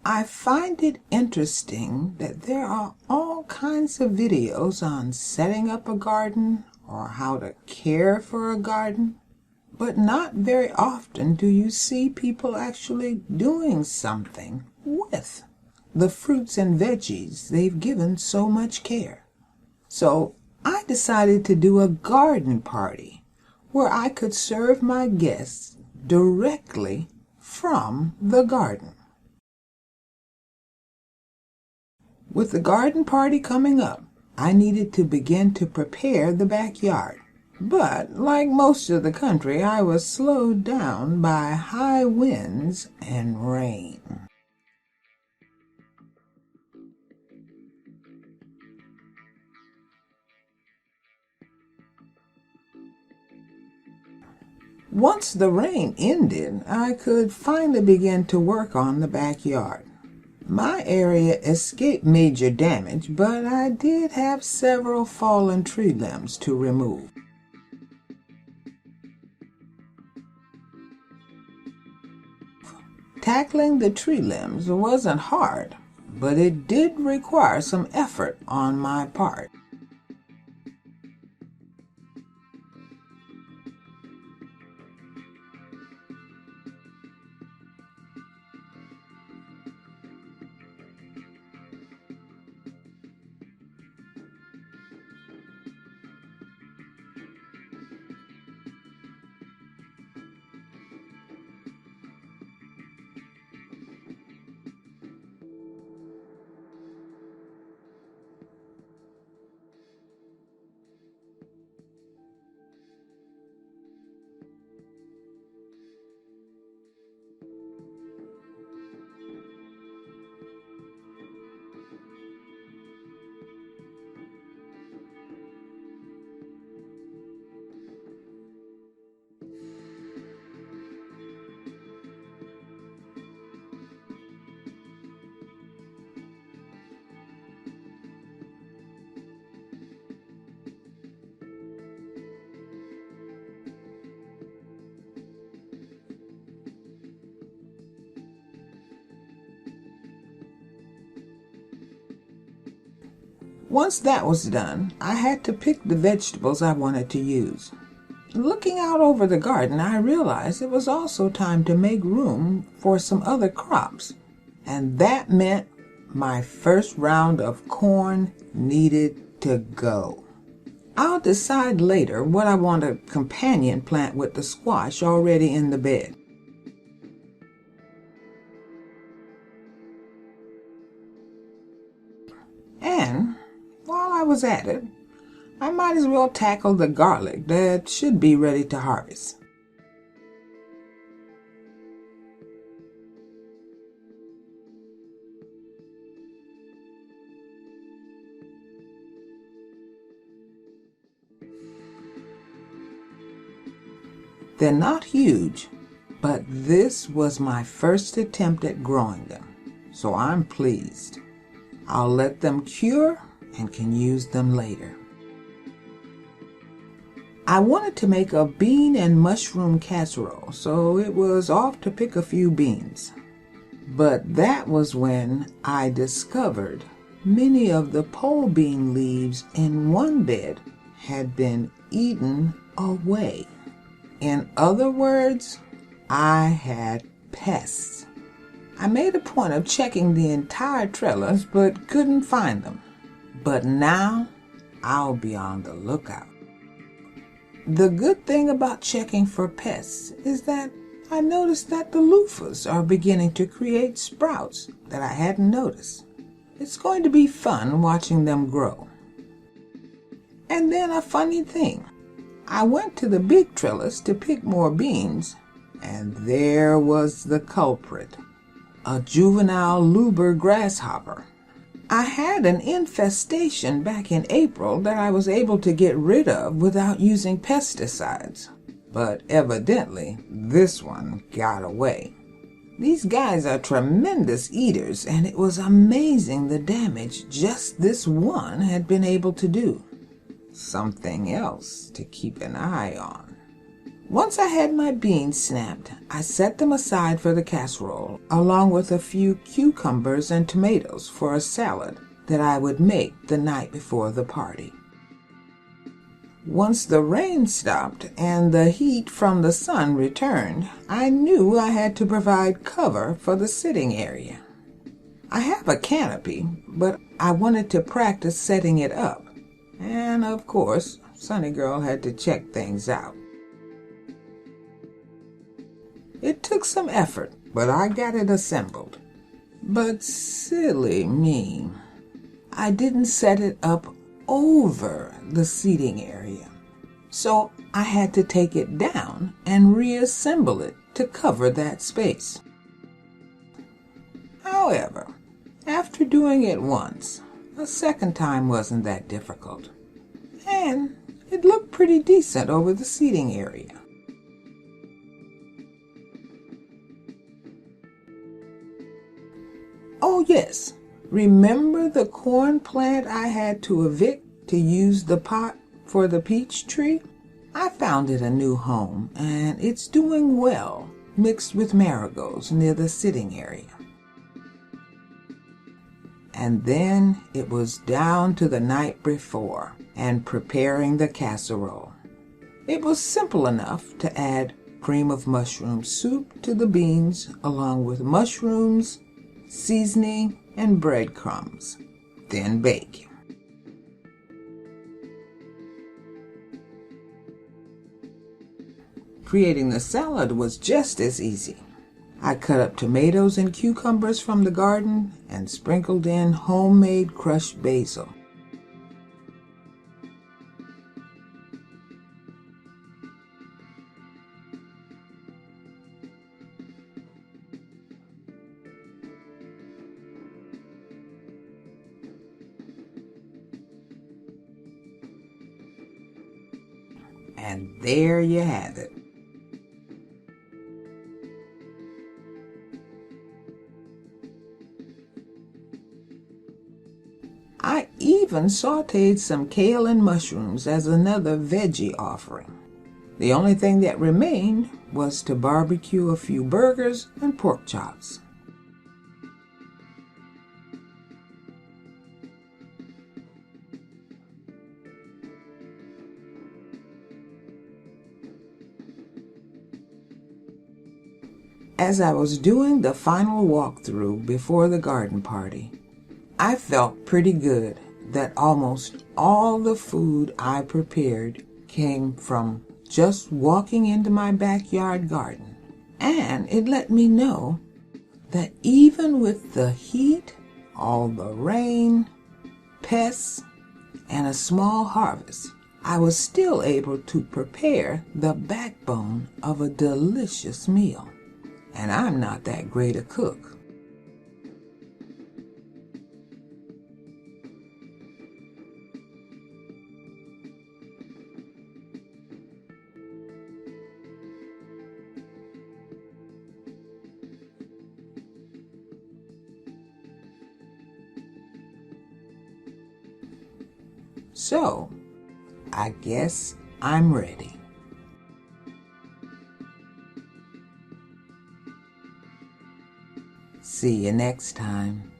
I find it interesting that there are all kinds of videos on setting up a garden or how to care for a garden, but not very often do you see people actually doing something with the fruits and veggies they've given so much care. So I decided to do a garden party where I could serve my guests directly from the garden. With the garden party coming up, I needed to begin to prepare the backyard. But, like most of the country, I was slowed down by high winds and rain. Once the rain ended, I could finally begin to work on the backyard. My area escaped major damage, but I did have several fallen tree limbs to remove. Tackling the tree limbs wasn't hard, but it did require some effort on my part. Once that was done, I had to pick the vegetables I wanted to use. Looking out over the garden, I realized it was also time to make room for some other crops, and that meant my first round of corn needed to go. I'll decide later what I want to companion plant with the squash already in the bed. And while I was at it, I might as well tackle the garlic that should be ready to harvest. They're not huge, but this was my first attempt at growing them, so I'm pleased. I'll let them cure and can use them later. I wanted to make a bean and mushroom casserole, so it was off to pick a few beans. But that was when I discovered many of the pole bean leaves in one bed had been eaten away. In other words, I had pests. I made a point of checking the entire trellis, but couldn't find them. But now, I'll be on the lookout. The good thing about checking for pests is that I noticed that the loofahs are beginning to create sprouts that I hadn't noticed. It's going to be fun watching them grow. And then a funny thing. I went to the big trellis to pick more beans, and there was the culprit, a juvenile lubber grasshopper. I had an infestation back in April that I was able to get rid of without using pesticides, but evidently this one got away. These guys are tremendous eaters, and it was amazing the damage just this one had been able to do. Something else to keep an eye on. Once I had my beans snapped, I set them aside for the casserole, along with a few cucumbers and tomatoes for a salad that I would make the night before the party. Once the rain stopped and the heat from the sun returned, I knew I had to provide cover for the sitting area. I have a canopy, but I wanted to practice setting it up. And of course, Sunny Girl had to check things out. It took some effort, but I got it assembled. But silly me, I didn't set it up over the seating area. So I had to take it down and reassemble it to cover that space. However, after doing it once, a second time wasn't that difficult. And it looked pretty decent over the seating area. Oh yes, remember the corn plant I had to evict to use the pot for the peach tree? I found it a new home, and it's doing well, mixed with marigolds near the sitting area. And then it was down to the night before and preparing the casserole. It was simple enough to add cream of mushroom soup to the beans, along with mushrooms, seasoning, and breadcrumbs. Then bake. Creating the salad was just as easy. I cut up tomatoes and cucumbers from the garden and sprinkled in homemade crushed basil. And there you have it. I even sauteed some kale and mushrooms as another veggie offering. The only thing that remained was to barbecue a few burgers and pork chops. As I was doing the final walkthrough before the garden party, I felt pretty good that almost all the food I prepared came from just walking into my backyard garden. And it let me know that even with the heat, all the rain, pests, and a small harvest, I was still able to prepare the backbone of a delicious meal. And I'm not that great a cook. So, I guess I'm ready. See you next time.